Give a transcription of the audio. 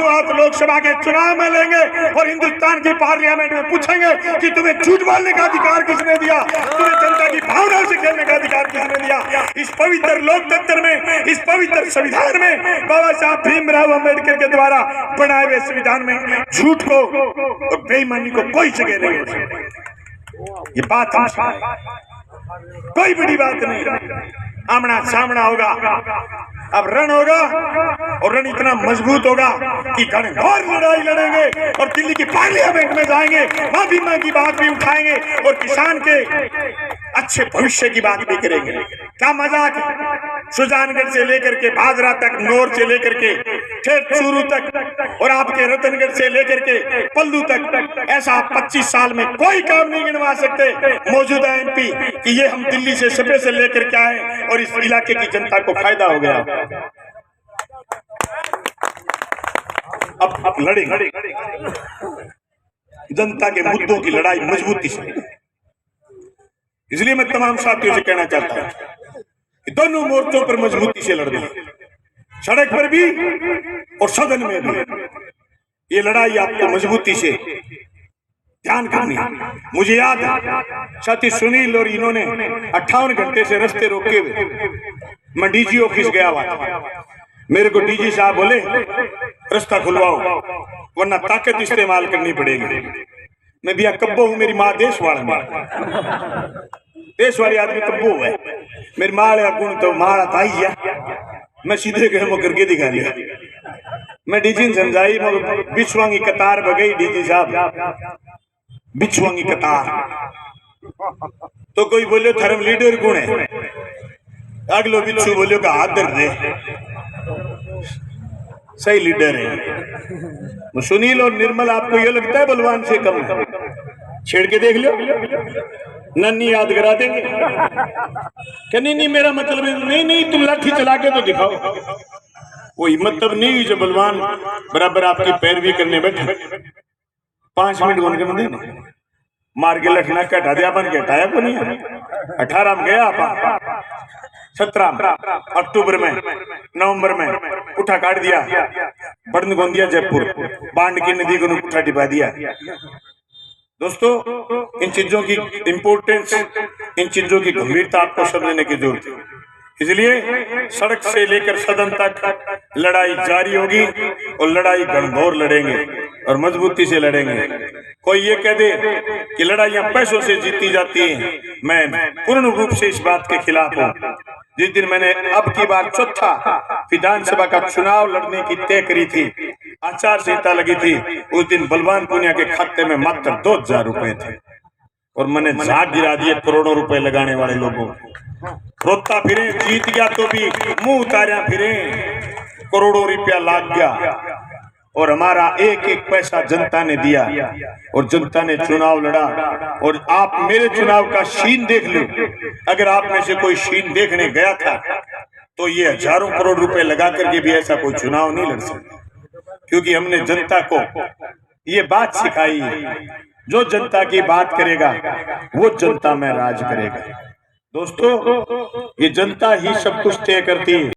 हाथों हाथ लोकसभा के चुनाव में लेंगे और हिंदुस्तान की पार्लियामेंट में पूछेंगे कि तुम्हें झूठ बोलने का अधिकार किसने दिया, तुम्हें जनता की भावनाओं से खेलने का अधिकार किसने दिया। इस पवित्र लोकतंत्र में, इस पवित्र संविधान में, बाबा साहब भीमराव अम्बेडकर के द्वारा बनाए हुए संविधान में झूठ को और बेईमानी को कोई जगह नहीं हो सकती। ये बात कोई बड़ी बात नहीं, आमना सामना होगा। अब रण होगा और रण इतना मजबूत होगा कि घनघोर लड़ाई लड़ेंगे और दिल्ली की पार्लियामेंट में जाएंगे, वहां भी मां की बात भी उठाएंगे और किसान के अच्छे भविष्य की बात भी करेंगे। क्या मजाक है, सुजानगढ़ से लेकर के भादरा तक, नौर से लेकर के ठेठ चूरू तक और आपके रतनगढ़ से लेकर के पल्लू तक, ऐसा 25 साल में कोई काम नहीं गिनवा सकते मौजूदा एमपी कि ये हम दिल्ली से सपे से लेकर के आए और इस इलाके की जनता को फायदा हो गया। अब लड़ेंगे जनता के मुद्दों की लड़ाई मजबूती से। इसलिए मैं तमाम साथियों से कहना चाहता हूं कि दोनों मोर्चों पर मजबूती से लड़ना, सड़क पर भी और सदन में भी। ये लड़ाई आपको मजबूती से ध्यान करनी है। मुझे याद है साथी सुनील और इन्होंने 58 घंटे से रास्ते रोके हुए, मैं डीजी ऑफिस गया हुआ था। मेरे को डीजी साहब बोले रास्ता खुलवाओ वरना ताकत इस्तेमाल करनी पड़ेगी। मैं भैया कब्बो हूं, मेरी माँ देश वाली आदमी कब्बो है। मेरी माँ गुण तो माड़ा था ही है। मैं सीधे गए वो करके दिखा लिया। मैं डीजी ने समझाई, बिछुआंगी कतार बगई डीजी साहब, बिछुआंगी कतार। तो कोई बोलियो धर्म लीडर गुण है, अगलो बिच्छू बोलियो का आदर दे, सही लीडर है। सुनील और निर्मल आपको ये लगता है बलवान से कम है, छेड़ के देख लो, नन्नी याद करा देंगे। क्या नहीं मेरा मतलब नहीं तुम लाठी चला के तो दिखाओ। वो हिम्मत तब नहीं हुई जो बलवान बराबर आपकी पैरवी करने बैठे। 5 मिनट होने के मंदिर मार के लठना कटा दिया, बन के हटाया को नहीं। 18 में गया, 17 अक्टूबर में, नवंबर में उठा काट दिया, बड़न गोंदिया जयपुर, बांड की नदी को उठा टिपा दिया। दोस्तों, इन चीजों की इंपोर्टेंस, इन चीजों की गंभीरता आपको समझने की जरूरत है। इसलिए सड़क से लेकर सदन तक लड़ाई जारी होगी और लड़ाई घनघोर लड़ेंगे और मजबूती से लड़ेंगे। कोई ये कह दे कि लड़ाइयां पैसों से जीती जाती हैं, मैं पूर्ण रूप से इस बात के खिलाफ हूं। जिस दिन मैंने अब की बार चौथा विधानसभा का चुनाव लड़ने की तय करी थी, आचार संहिता लगी थी, उस दिन बलवान पुनिया के खाते में मात्र 2000 रुपए थे और मैंने झाग गिरा दिए करोड़ों रुपए लगाने वाले लोगों को। रोता फिरे, जीत गया तो भी मुंह उतारिया फिरे, करोड़ों रुपया लाग गया और हमारा एक एक पैसा जनता ने दिया और जनता ने चुनाव लड़ा। और आप मेरे चुनाव का शीन देख लो, अगर आप में से कोई शीन देखने गया था तो ये हजारों करोड़ रुपए लगा करके भी ऐसा कोई चुनाव नहीं लड़ सकता, क्योंकि हमने जनता को ये बात सिखाई, जो जनता की बात करेगा वो जनता में राज करेगा। दोस्तों, ये जनता ही सब कुछ तय करती है।